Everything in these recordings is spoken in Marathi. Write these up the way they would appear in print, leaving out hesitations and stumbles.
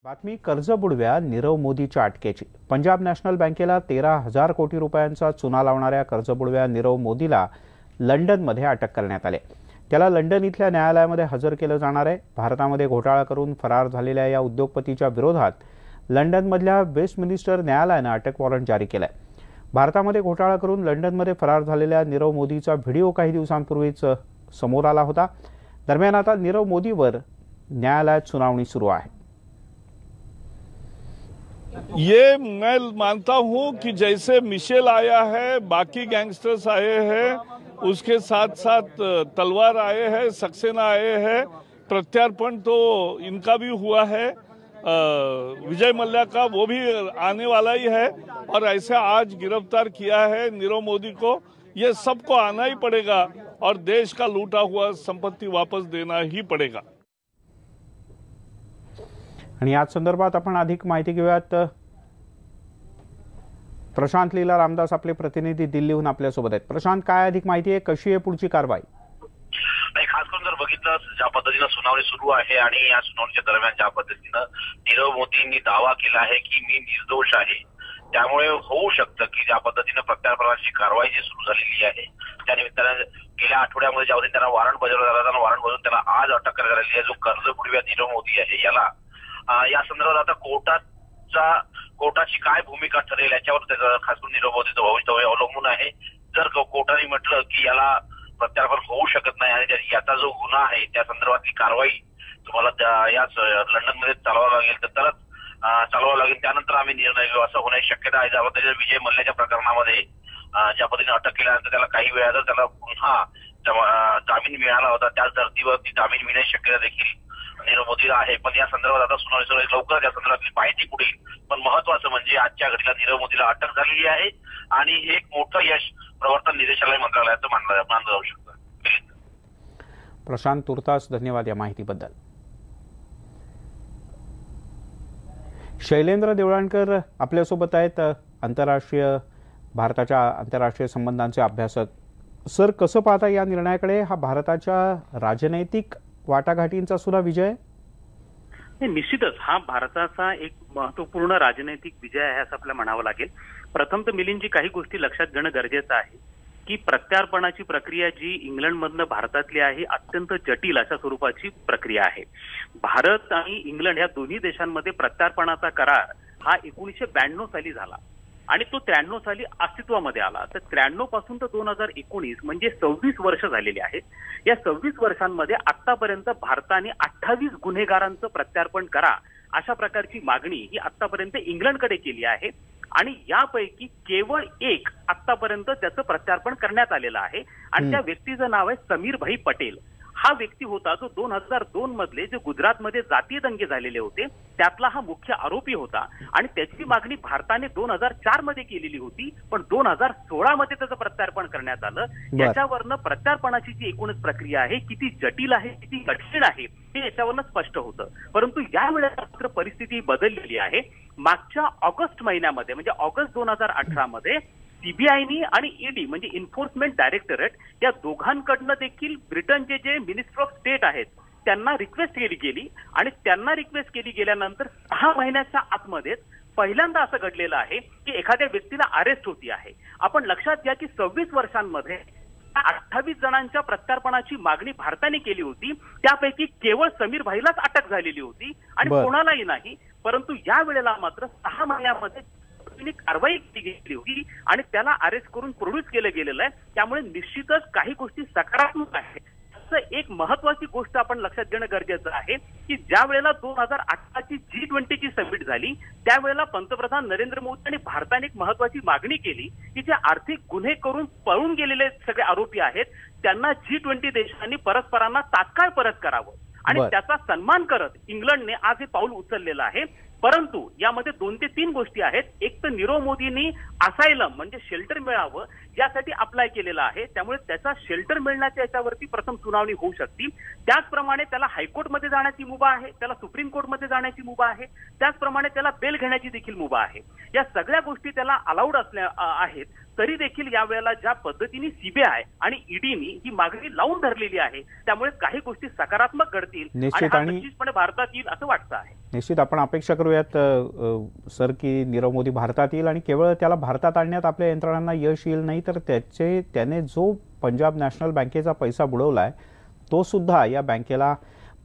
बातमी कर्ज बुडव्या नीरव मोदीच्या अटकेची। पंजाब नॅशनल बँकेला 13,000 कोटी रुपयांचा चुना लावणाऱ्या कर्ज बुडव्या नीरव मोदीला लंडनमध्ये अटक करण्यात आली। त्याला लंडन इथल्या न्यायालयामध्ये हजर केलं जाणार आहे। भारतामध्ये घोटाळा करून फरार झालेल्या या उद्योगपतीच्या विरोधात लंडनमधल्या वेस्टमिनिस्टर न्यायालयाने अटक वॉरंट जारी केलंय। भारतामध्ये घोटाळा करून लंडनमध्ये फरार झालेल्या नीरव मोदीचा व्हिडिओ काही दिवसांपूर्वीच समोर आला होता। दरम्यान आता नीरव मोदीवर न्यायालयात सुनावणी सुरू आहे। ये मैं मानता हूं कि जैसे मिशेल आया है, बाकी गैंगस्टर्स आए हैं, उसके साथ साथ तलवार आए हैं, सक्सेना आए हैं, प्रत्यार्पण तो इनका भी हुआ है, विजय मल्ल्या का वो भी आने वाला ही है। और ऐसे आज गिरफ्तार किया है नीरव मोदी को, ये सबको आना ही पड़ेगा और देश का लूटा हुआ संपत्ति वापस देना ही पड़ेगा। आणि याच संदर्भात आपण अधिक माहिती घेऊयात। प्रशांत लीला रामदास आपले प्रतिनिधी दिल्लीहून आपल्या सोबत आहेत। प्रशांत, काय अधिक माहिती आहे, कशी आहे पुढची कारवाई? खास करून जर बघितलं ज्या पद्धतीने सुनावणी सुरू आहे आणि या सुनावणीच्या दरम्यान ज्या पद्धतीने नीरव मोदींनी दावा केला आहे की मी निर्दोष आहे, त्यामुळे होऊ शकतं की ज्या पद्धतीने प्रत्यार्पणाची कारवाई जी सुरू झालेली आहे त्या निमित्ताने गेल्या आठवड्यामध्ये ज्यावेळी त्यांना वॉरंट बजावलं झालं आणि वॉरंट बजावून त्याला आज अटक करण्यात आलेली आहे। जो कर्ज बुडव्या नीरव मोदी आहे याला या संदर्भात आता कोर्टाची काय भूमिका ठरेल याच्यावर त्याचं खास करून नीरव मोदीचं भवितव्य अवलंबून आहे। जर कोर्टाने म्हटलं की याला प्रत्यार्पण होऊ शकत नाही आणि याचा जो गुन्हा आहे त्या संदर्भातली कारवाई तुम्हाला याच लंडनमध्ये चालवावं लागेल तर तरच चालवावं लागेल, त्यानंतर आम्ही निर्णय घेऊ असं होण्याची शक्यता आहे। ज्याबद्दल विजय मल्ल्याच्या प्रकरणामध्ये ज्या पद्धतीने अटक केल्यानंतर त्याला काही वेळा त्याला पुन्हा जामीन मिळाला होता, त्याच धर्तीवरती जामीन मिळण्याची शक्यता देखील नीरव मोदीला आहे। पण या संदर्भात आता सुनावणी सुरू आहे, लवकर या संदर्भातली माहिती पुढील। पण महत्वाचं म्हणजे आजच्या घडीला नीरव मोदीला अटक झालेली आहे आणि हे एक मोठं यश प्रवर्तन निदेशालय मंत्रालयाचं मानलं जाऊ शकतं। प्रशांत, तुर्तास धन्यवाद या माहितीबद्दल। शैलेंद्र देवळाणकर आपल्यासोबत आहेत, भारताच्या आंतरराष्ट्रीय संबंधांचे अभ्यासक। सर, कसं पाहता या निर्णयाकडे? हा भारताच्या राजनैतिक वाटाघाटींचा सुद्धा विजय? निश्चितच हा भारताचा एक महत्वपूर्ण राजनैतिक विजय आहे असं आपल्याला म्हणावं लागेल। प्रथम तर मिलिंदजी, काही गोष्टी लक्षात घेणं गरजेचं आहे की प्रत्यार्पणाची प्रक्रिया जी इंग्लंडमधनं भारतातली आहे अत्यंत जटिल अशा स्वरूपाची प्रक्रिया आहे। भारत आणि इंग्लंड या दोन्ही देशांमध्ये प्रत्यार्पणाचा करार हा 1992 साली झाला आणि तो 93 साली अस्तित्वामध्ये आला। तर 93 पासून तर 2019 म्हणजे 26 वर्ष झालेली आहेत। या 26 वर्षांमध्ये आतापर्यंत भारताने 28 गुन्हेगारांचं प्रत्यार्पण करा अशा प्रकारची मागणी ही आतापर्यंत इंग्लंडकडे केली आहे आणि यापैकी केवळ एक आतापर्यंत त्याचं प्रत्यार्पण करण्यात आलेलं आहे आणि त्या व्यक्तीचं नाव आहे समीर भाई पटेल। हा व्यक्ती होता जो 2002 मधले जे गुजरातमध्ये जातीय दंगे झालेले होते त्यातला हा मुख्य आरोपी होता आणि त्याची मागणी भारताने 2004 मध्ये केलेली होती, पण 2016 मध्ये त्याचं प्रत्यार्पण करण्यात आलं। याच्यावरनं प्रत्यार्पणाची जी एकूणच प्रक्रिया आहे किती जटिल आहे, किती कठीण आहे हे याच्यावरनं स्पष्ट होतं। परंतु यावेळेस मात्र परिस्थिती बदललेली आहे। मागच्या ऑगस्ट महिन्यामध्ये म्हणजे ऑगस्ट 2018 मध्ये सीबीआयनी आणि ईडी म्हणजे एन्फोर्समेंट डायरेक्टरेट या दोघांकडनं देखील ब्रिटनचे जे मिनिस्टर ऑफ स्टेट आहेत त्यांना रिक्वेस्ट केली आणि त्यांना रिक्वेस्ट केली गेल्यानंतर 6 महिन्याच्या आतमध्येच पहिल्यांदा असं घडलेलं आहे की एखाद्या व्यक्तीला अरेस्ट होती आहे। आपण लक्षात घ्या की 26 वर्षांमध्ये 28 जणांच्या प्रत्यार्पणाची मागणी भारताने केली होती, त्यापैकी केवळ समीर भाईलाच अटक झालेली होती आणि कोणालाही नाही। परंतु या वेळेला मात्र 6 महिन्यामध्ये कारवाई केली गेली होती आणि त्याला अरेस्ट करून प्रोड्यूस केलं गेलेलं आहे। त्यामुळे निश्चितच काही गोष्टी सकारात्मक आहेत। एक महत्वाची गोष्ट आपण लक्षात घेणं गरजेचं आहे की ज्या वेळेला 2018ची G20ची समिट झाली त्यावेळेला पंतप्रधान नरेंद्र मोदी आणि भारताने एक महत्वाची मागणी केली की जे आर्थिक गुन्हे करून पळून गेलेले सगळे आरोपी आहेत त्यांना G20 देशांनी परस्परांना तात्काळ परत करावं आणि त्याचा सन्मान करत इंग्लंडने आज हे पाऊल उचललेलं आहे। परंतु यामध्ये 2 ते 3 गोष्टी आहेत। एक तर नीरव मोदींनी असायलम म्हणजे शेल्टर मिळावं यासाठी अप्लाय केलेला आहे, त्यामुळे त्याचा शेल्टर मिळण्याच्या याच्यावरती प्रथम सुनावणी होऊ शकते। त्याचप्रमाणे त्याला हायकोर्टमध्ये जाण्याची मुभा आहे, त्याला सुप्रीम कोर्टमध्ये जाण्याची मुभा आहे, त्याचप्रमाणे त्याला बेल घेण्याची देखील मुभा आहे। या सगळ्या गोष्टी त्याला अलाउड असल्या आहेत। तरी देखील यावेळेला ज्या पद्धतीने सीबीआय आणि ईडीनी ही मागणी लावून धरलेली आहे त्यामुळे काही गोष्टी सकारात्मक घडतील निश्चित हा आणि निश्चितपणे भारतात येईल असं वाटतं आहे. निश्चित आपण अपेक्षा करूयात सर की नीरव मोदी भारतात येईल आणि केवळ त्याला भारतात आणण्यात आपल्या यंत्रणांना यश येईल, नाही तर त्याने जो पंजाब नॅशनल बँकेचा पैसा बुडवलाय तो सुद्धा या बँकेला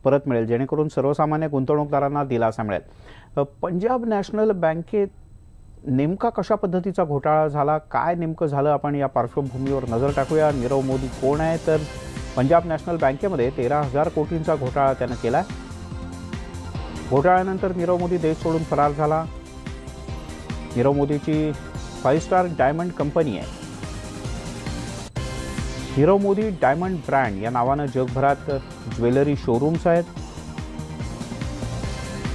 परत मिळेल, जेणेकरून सर्वसामान्य गुंतवणूकदारांना दिलासा मिळेल. पंजाब नॅशनल बँकेत नेमका कशा पद्धतीचा घोटाळा झाला, काय नेमकं झालं, आपण या पार्श्वभूमीवर नजर टाकूया. नीरव मोदी कोण आहे, तर पंजाब नॅशनल बँकेमध्ये 13,000 कोटींचा घोटाळा त्यानं केला. घोटाळ्यानंतर नीरव मोदी देश सोडून फरार झाला. नीरव मोदीची 5 स्टार डायमंड कंपनी आहे. नीरव मोदी डायमंड ब्रँड या नावानं जगभरात ज्वेलरी शोरूम्स आहेत.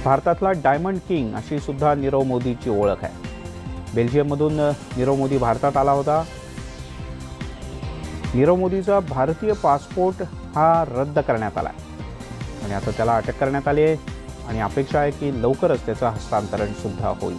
भारतातला डायमंड किंग अशी सुद्धा नीरव मोदीची ओळख आहे. बेल्जियममधून नीरव मोदी भारतात आला होता. नीरव मोदीचा भारतीय पासपोर्ट हा रद्द करण्यात आला आणि आता त्याला अटक करण्यात आली आहे आणि अपेक्षा आहे की लवकरच त्याचं हस्तांतरण सुद्धा होईल.